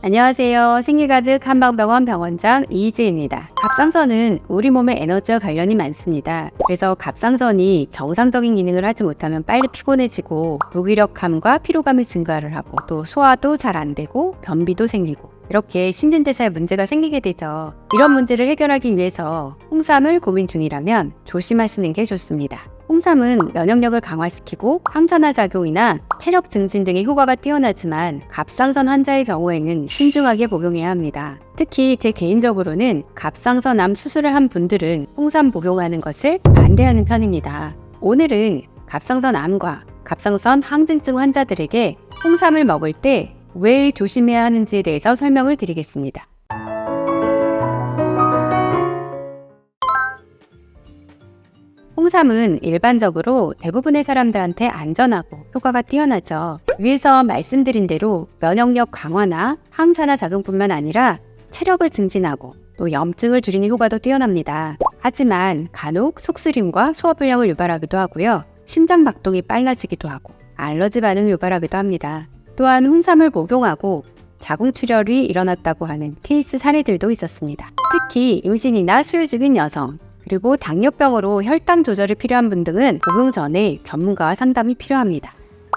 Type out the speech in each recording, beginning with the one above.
안녕하세요. 생기가득 한방병원 병원장 이희지입니다. 갑상선은 우리 몸의 에너지와 관련이 많습니다. 그래서 갑상선이 정상적인 기능을 하지 못하면 빨리 피곤해지고 무기력함과 피로감이 증가를 하고 또 소화도 잘 안 되고 변비도 생기고 이렇게 신진대사에 문제가 생기게 되죠. 이런 문제를 해결하기 위해서 홍삼을 고민 중이라면 조심하시는 게 좋습니다. 홍삼은 면역력을 강화시키고 항산화 작용이나 체력 증진 등의 효과가 뛰어나지만 갑상선 환자의 경우에는 신중하게 복용해야 합니다. 특히 제 개인적으로는 갑상선암 수술을 한 분들은 홍삼 복용하는 것을 반대하는 편입니다. 오늘은 갑상선암과 갑상선 항진증 환자들에게 홍삼을 먹을 때 왜 조심해야 하는지에 대해서 설명을 드리겠습니다. 홍삼은 일반적으로 대부분의 사람들한테 안전하고 효과가 뛰어나죠. 위에서 말씀드린 대로 면역력 강화나 항산화 작용뿐만 아니라 체력을 증진하고 또 염증을 줄이는 효과도 뛰어납니다. 하지만 간혹 속쓰림과 소화불량을 유발하기도 하고요. 심장 박동이 빨라지기도 하고 알러지 반응을 유발하기도 합니다. 또한 홍삼을 복용하고 자궁출혈이 일어났다고 하는 케이스 사례들도 있었습니다. 특히 임신이나 수유 중인 여성, 그리고 당뇨병으로 혈당 조절이 필요한 분 등은 복용 전에 전문가와 상담이 필요합니다.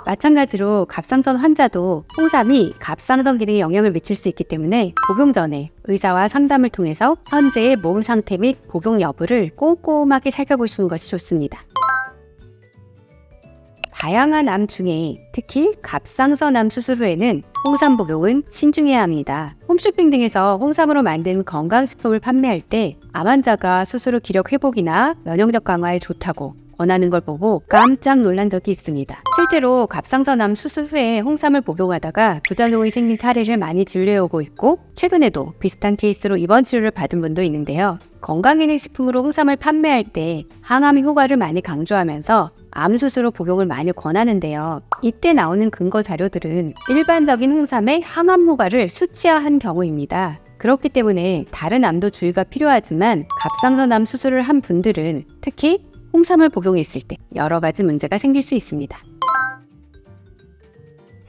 마찬가지로 갑상선 환자도 홍삼이 갑상선 기능에 영향을 미칠 수 있기 때문에 복용 전에 의사와 상담을 통해서 현재의 몸 상태 및 복용 여부를 꼼꼼하게 살펴보시는 것이 좋습니다. 다양한 암 중에 특히 갑상선암 수술 후에는 홍삼 복용은 신중해야 합니다. 홈쇼핑 등에서 홍삼으로 만든 건강식품을 판매할 때 암 환자가 수술 후 기력 회복이나 면역력 강화에 좋다고 권하는 걸 보고 깜짝 놀란 적이 있습니다. 실제로 갑상선암 수술 후에 홍삼을 복용하다가 부작용이 생긴 사례를 많이 진료해오고 있고 최근에도 비슷한 케이스로 입원 치료를 받은 분도 있는데요. 건강기능식품으로 홍삼을 판매할 때 항암 효과를 많이 강조하면서 암 수술 후 복용을 많이 권하는데요. 이때 나오는 근거 자료들은 일반적인 홍삼의 항암 효과를 수치화한 경우입니다. 그렇기 때문에 다른 암도 주의가 필요하지만 갑상선암 수술을 한 분들은 특히 홍삼을 복용했을 때 여러 가지 문제가 생길 수 있습니다.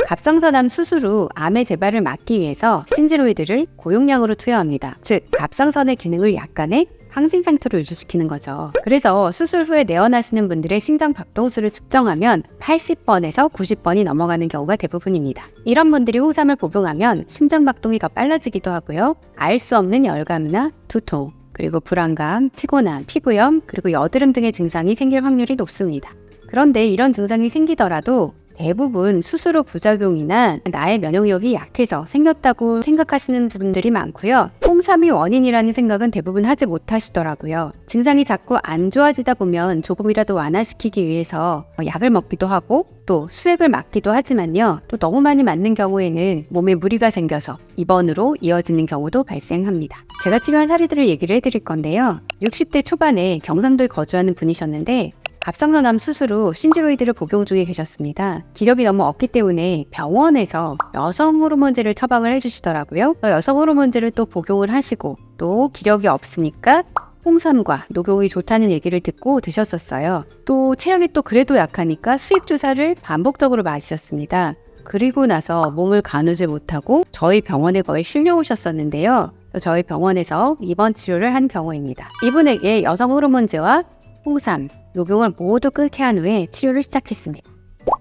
갑상선암 수술 후 암의 재발을 막기 위해서 신지로이드를 고용량으로 투여합니다. 즉, 갑상선의 기능을 약간의 항진 상태로 유지시키는 거죠. 그래서 수술 후에 내원하시는 분들의 심장 박동수를 측정하면 80번에서 90번이 넘어가는 경우가 대부분입니다. 이런 분들이 홍삼을 복용하면 심장 박동이 더 빨라지기도 하고요. 알 수 없는 열감이나 두통, 그리고 불안감, 피곤함, 피부염, 그리고 여드름 등의 증상이 생길 확률이 높습니다. 그런데 이런 증상이 생기더라도 대부분 수술 후 부작용이나 나의 면역력이 약해서 생겼다고 생각하시는 분들이 많고요. 홍삼이 원인이라는 생각은 대부분 하지 못하시더라고요. 증상이 자꾸 안 좋아지다 보면 조금이라도 완화시키기 위해서 약을 먹기도 하고 또 수액을 맞기도 하지만요. 또 너무 많이 맞는 경우에는 몸에 무리가 생겨서 입원으로 이어지는 경우도 발생합니다. 제가 치료한 사례들을 얘기를 해드릴 건데요. 60대 초반에 경상도에 거주하는 분이셨는데 갑상선암 수술 후 신지로이드를 복용 중에 계셨습니다. 기력이 너무 없기 때문에 병원에서 여성 호르몬제를 처방을 해주시더라고요. 여성 호르몬제를 또 복용을 하시고 또 기력이 없으니까 홍삼과 녹용이 좋다는 얘기를 듣고 드셨었어요. 또 체력이 또 그래도 약하니까 수액 주사를 반복적으로 맞으셨습니다. 그리고 나서 몸을 가누지 못하고 저희 병원에 거의 실려 오셨었는데요. 저희 병원에서 입원 치료를 한 경우입니다. 이분에게 여성 호르몬제와 홍삼, 녹용을 모두 끊게 한 후에 치료를 시작했습니다.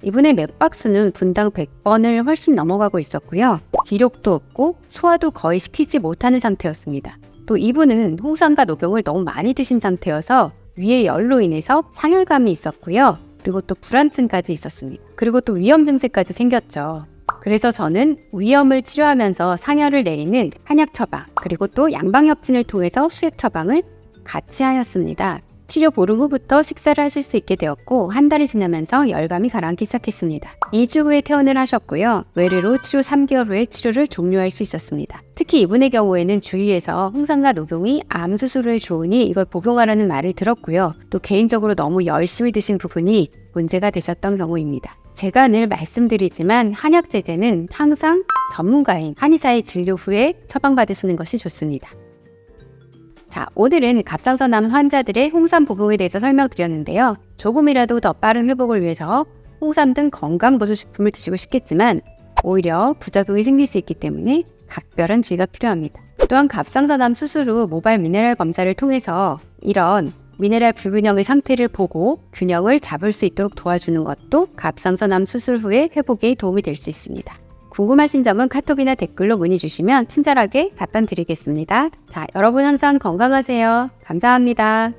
이분의 맥박수는 분당 100번을 훨씬 넘어가고 있었고요. 기력도 없고 소화도 거의 시키지 못하는 상태였습니다. 또 이분은 홍삼과 녹용을 너무 많이 드신 상태여서 위에 열로 인해서 상열감이 있었고요. 그리고 또 불안증까지 있었습니다. 그리고 또 위험 증세까지 생겼죠. 그래서 저는 위험을 치료하면서 상열을 내리는 한약 처방, 그리고 또 양방협진을 통해서 수액 처방을 같이 하였습니다. 치료 보름 후부터 식사를 하실 수 있게 되었고 한 달이 지나면서 열감이 가라앉기 시작했습니다. 2주 후에 퇴원을 하셨고요. 외래로 치료 3개월 후에 치료를 종료할 수 있었습니다. 특히 이분의 경우에는 주위에서 홍삼과 녹용이 암 수술에 좋으니 이걸 복용하라는 말을 들었고요. 또 개인적으로 너무 열심히 드신 부분이 문제가 되셨던 경우입니다. 제가 늘 말씀드리지만 한약 제제는 항상 전문가인 한의사의 진료 후에 처방받으시는 것이 좋습니다. 자, 오늘은 갑상선암 환자들의 홍삼 복용에 대해서 설명드렸는데요. 조금이라도 더 빠른 회복을 위해서 홍삼 등 건강보조식품을 드시고 싶겠지만 오히려 부작용이 생길 수 있기 때문에 각별한 주의가 필요합니다. 또한 갑상선암 수술 후 모발 미네랄 검사를 통해서 이런 미네랄 불균형의 상태를 보고 균형을 잡을 수 있도록 도와주는 것도 갑상선암 수술 후의 회복에 도움이 될 수 있습니다. 궁금하신 점은 카톡이나 댓글로 문의 주시면 친절하게 답변 드리겠습니다. 자, 여러분 항상 건강하세요. 감사합니다.